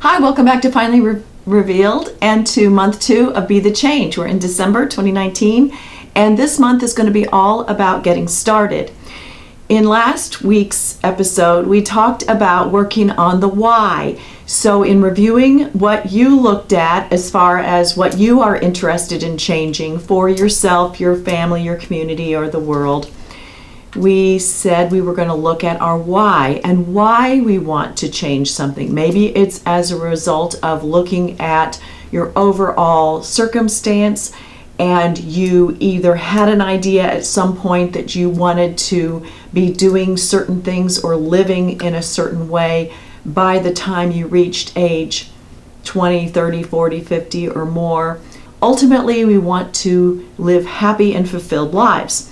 Hi, welcome back to Revealed and to month 2 of Be the Change. We're in December 2019, and this month is going to be all about getting started. In last week's episode, we talked about working on the why. So in reviewing what you looked at as far as what you are interested in changing for yourself, your family, your community, or the world, we said we were going to look at our why and why we want to change something. Maybe it's as a result of looking at your overall circumstance and you either had an idea at some point that you wanted to be doing certain things or living in a certain way by the time you reached age 20, 30, 40, 50 or more. Ultimately, we want to live happy and fulfilled lives.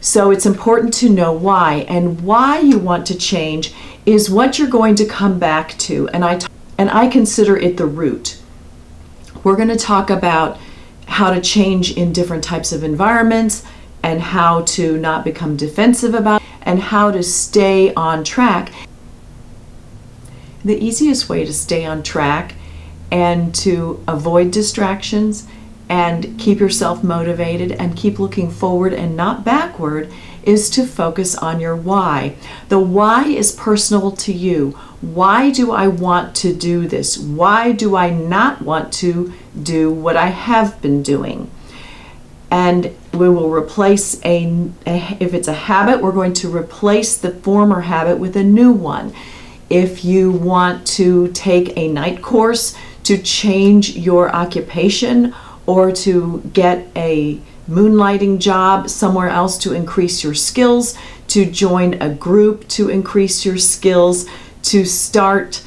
So it's important to know why, and why you want to change is what you're going to come back to, and I consider it the root. We're going to talk about how to change in different types of environments and how to not become defensive about it, and how to stay on track. The easiest way to stay on track and to avoid distractions and keep yourself motivated and keep looking forward and not backward is to focus on your why. The why is personal to you. Why do I want to do this? Why do I not want to do what I have been doing? And we will replace if it's a habit, we're going to replace the former habit with a new one. If you want to take a night course to change your occupation, or to get a moonlighting job somewhere else to increase your skills, to join a group to increase your skills, to start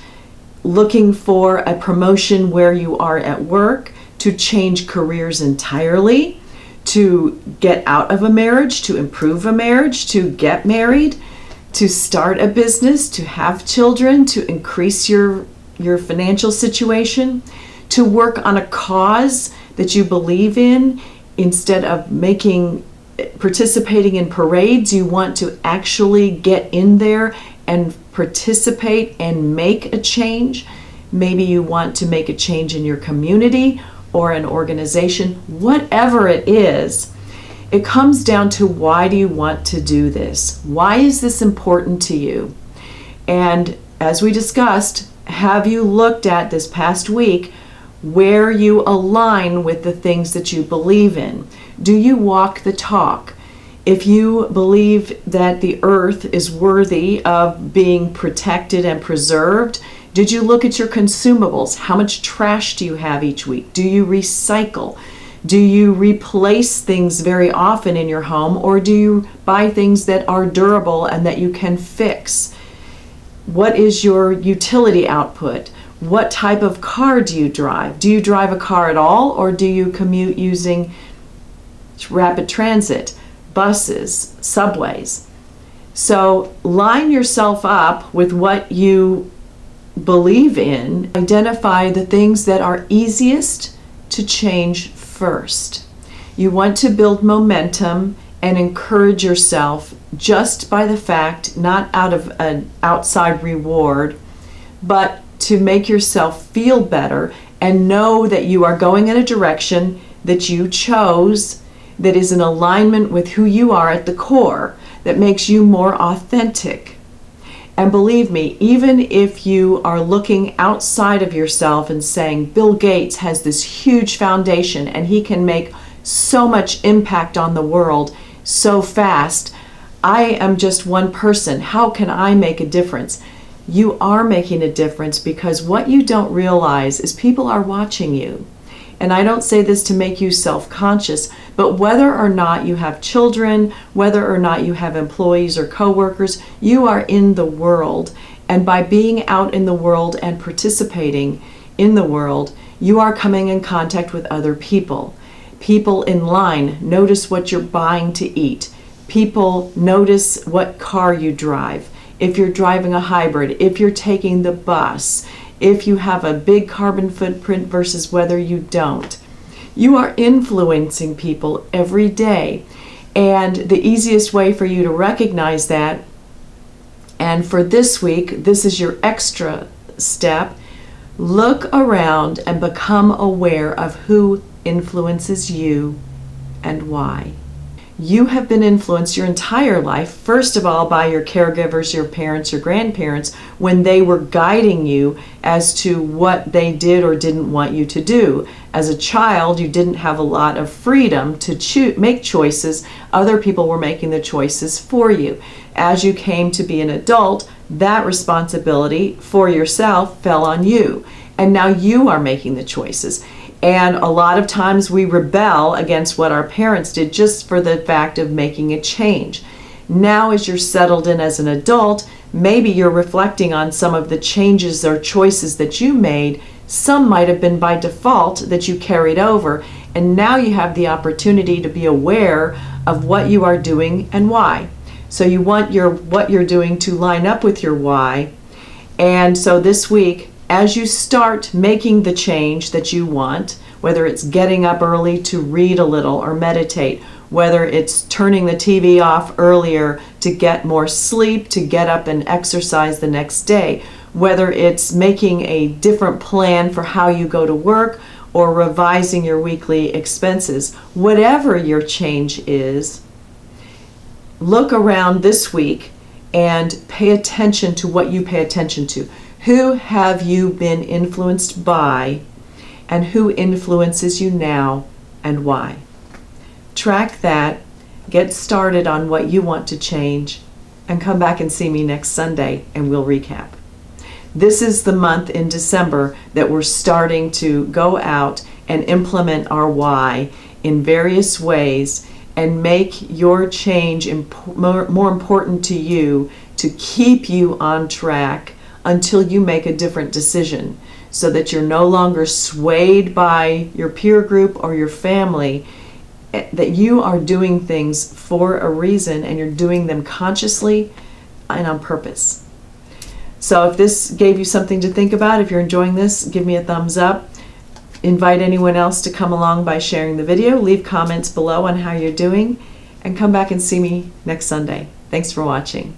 looking for a promotion where you are at work, to change careers entirely, to get out of a marriage, to improve a marriage, to get married, to start a business, to have children, to increase your financial situation, to work on a cause that you believe in. Instead of participating in parades, you want to actually get in there and participate and make a change. Maybe you want to make a change in your community or an organization. Whatever it is, it comes down to, why do you want to do this? Why is this important to you? And as we discussed, have you looked at this past week where you align with the things that you believe in? Do you walk the talk? If you believe that the earth is worthy of being protected and preserved, did you look at your consumables? How much trash do you have each week? Do you recycle? Do you replace things very often in your home, or do you buy things that are durable and that you can fix? What is your utility output? What type of car do you drive? Do you drive a car at all, or do you commute using rapid transit, buses, subways? So line yourself up with what you believe in. Identify the things that are easiest to change first. You want to build momentum and encourage yourself just by the fact, not out of an outside reward, but to make yourself feel better and know that you are going in a direction that you chose, that is in alignment with who you are at the core, that makes you more authentic. And believe me, even if you are looking outside of yourself and saying, Bill Gates has this huge foundation and he can make so much impact on the world so fast, I am just one person. How can I make a difference? You are making a difference, because what you don't realize is people are watching you. And I don't say this to make you self-conscious, but whether or not you have children, whether or not you have employees or coworkers, you are in the world. And by being out in the world and participating in the world, you are coming in contact with other people. People in line notice what you're buying to eat. People notice what car you drive. If you're driving a hybrid, if you're taking the bus, if you have a big carbon footprint versus whether you don't. You are influencing people every day. And the easiest way for you to recognize that, and for this week, this is your extra step, Look around and become aware of who influences you and why. You have been influenced your entire life, first of all, by your caregivers, your parents, your grandparents, when they were guiding you as to what they did or didn't want you to do. As a child, you didn't have a lot of freedom to make choices. Other people were making the choices for you. As you came to be an adult, that responsibility for yourself fell on you. And now you are making the choices. And a lot of times we rebel against what our parents did just for the fact of making a change. Now, as you're settled in as an adult, maybe you're reflecting on some of the changes or choices that you made. Some might have been by default that you carried over, and now you have the opportunity to be aware of what you are doing and why. So you want what you're doing to line up with your why. And so this week, as you start making the change that you want, whether it's getting up early to read a little or meditate, whether it's turning the TV off earlier to get more sleep, to get up and exercise the next day, whether it's making a different plan for how you go to work or revising your weekly expenses, whatever your change is, look around this week and pay attention to what you pay attention to. Who have you been influenced by, and who influences you now and why? Track that, get started on what you want to change, and come back and see me next Sunday and we'll recap. This is the month in December that we're starting to go out and implement our why in various ways and make your change more important to you, to keep you on track until you make a different decision, so that you're no longer swayed by your peer group or your family, that you are doing things for a reason and you're doing them consciously and on purpose. So if this gave you something to think about, if you're enjoying this, give me a thumbs up. Invite anyone else to come along by sharing the video. Leave comments below on how you're doing, and come back and see me next Sunday. Thanks for watching.